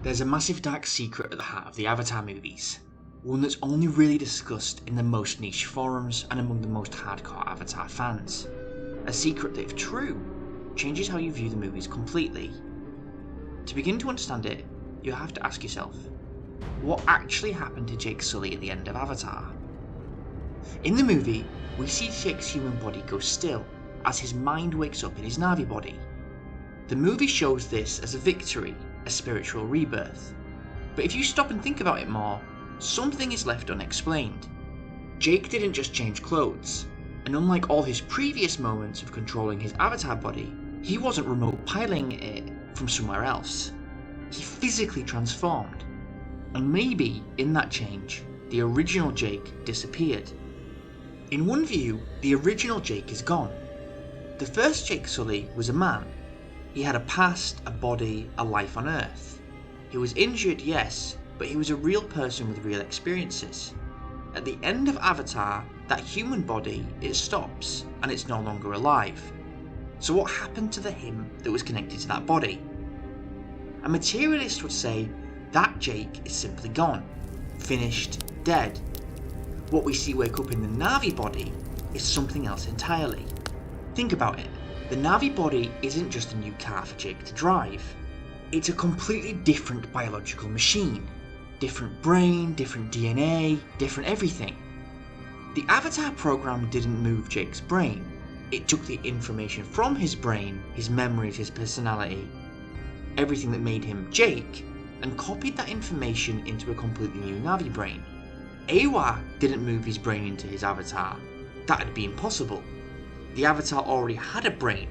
There's a massive dark secret at the heart of the Avatar movies, one that's only really discussed in the most niche forums and among the most hardcore Avatar fans. A secret that, if true, changes how you view the movies completely. To begin to understand it, you have to ask yourself, what actually happened to Jake Sully at the end of Avatar? In the movie, we see Jake's human body go still as his mind wakes up in his Na'vi body. The movie shows this as a victory, a spiritual rebirth. But if you stop and think about it more, something is left unexplained. Jake didn't just change clothes, and unlike all his previous moments of controlling his avatar body, he wasn't remote piloting it from somewhere else. He physically transformed. And maybe, in that change, the original Jake disappeared. In one view, the original Jake is gone. The first Jake Sully was a man. He had a past, a body, a life on Earth. He was injured, yes, but he was a real person with real experiences. At the end of Avatar, that human body, it stops, and it's no longer alive. So what happened to the him that was connected to that body? A materialist would say that Jake is simply gone, finished, dead. What we see wake up in the Na'vi body is something else entirely. Think about it. The Na'vi body isn't just a new car for Jake to drive. It's a completely different biological machine. Different brain, different DNA, different everything. The Avatar program didn't move Jake's brain. It took the information from his brain, his memories, his personality, everything that made him Jake, and copied that information into a completely new Na'vi brain. Eywa didn't move his brain into his avatar. That'd be impossible. The avatar already had a brain.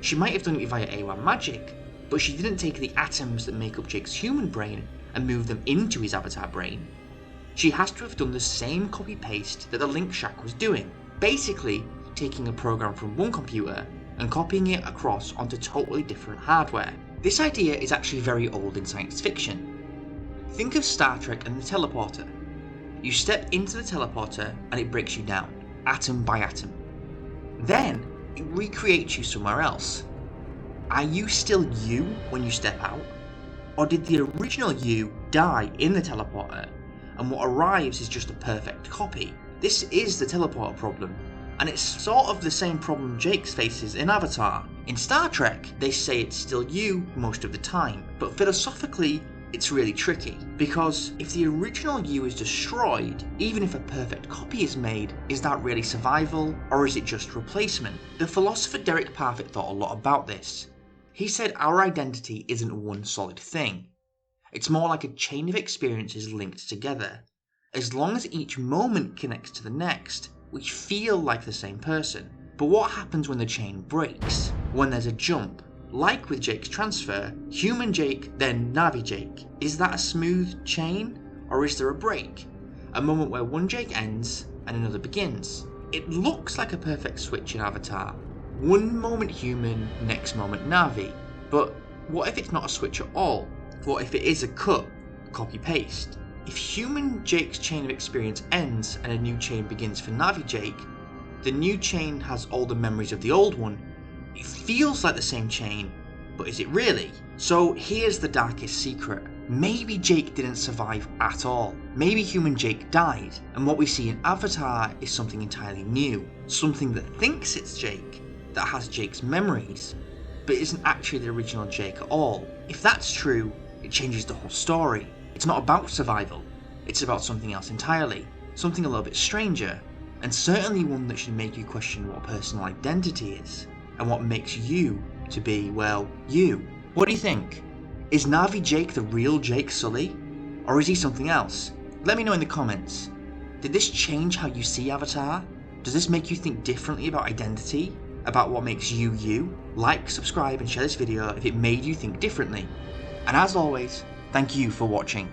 She might have done it via Eywa magic, but she didn't take the atoms that make up Jake's human brain and move them into his avatar brain. She has to have done the same copy-paste that the Link Shack was doing, basically taking a program from one computer and copying it across onto totally different hardware. This idea is actually very old in science fiction. Think of Star Trek and the teleporter. You step into the teleporter and it breaks you down, atom by atom. Then, it recreates you somewhere else. Are you still you when you step out? Or did the original you die in the teleporter, and what arrives is just a perfect copy? This is the teleporter problem, and it's sort of the same problem Jake faces in Avatar. In Star Trek, they say it's still you most of the time, but philosophically, it's really tricky, because if the original you is destroyed, even if a perfect copy is made, is that really survival, or is it just replacement? The philosopher Derek Parfit thought a lot about this. He said our identity isn't one solid thing. It's more like a chain of experiences linked together. As long as each moment connects to the next, we feel like the same person. But what happens when the chain breaks? When there's a jump? Like with Jake's transfer, human Jake, then Na'vi Jake. Is that a smooth chain? Or is there a break? A moment where one Jake ends and another begins. It looks like a perfect switch in Avatar. One moment human, next moment Na'vi. But what if it's not a switch at all? What if it is a cut, copy-paste? If human Jake's chain of experience ends and a new chain begins for Na'vi Jake, the new chain has all the memories of the old one. It feels like the same chain, but is it really? So here's the darkest secret. Maybe Jake didn't survive at all. Maybe human Jake died, and what we see in Avatar is something entirely new. Something that thinks it's Jake, that has Jake's memories, but isn't actually the original Jake at all. If that's true, it changes the whole story. It's not about survival, it's about something else entirely. Something a little bit stranger, and certainly one that should make you question what personal identity is. And what makes you to be, well, you. What do you think? Is Na'vi Jake the real Jake Sully? Or is he something else? Let me know in the comments. Did this change how you see Avatar? Does this make you think differently about identity? About what makes you you? Like, subscribe and share this video if it made you think differently. And as always, thank you for watching.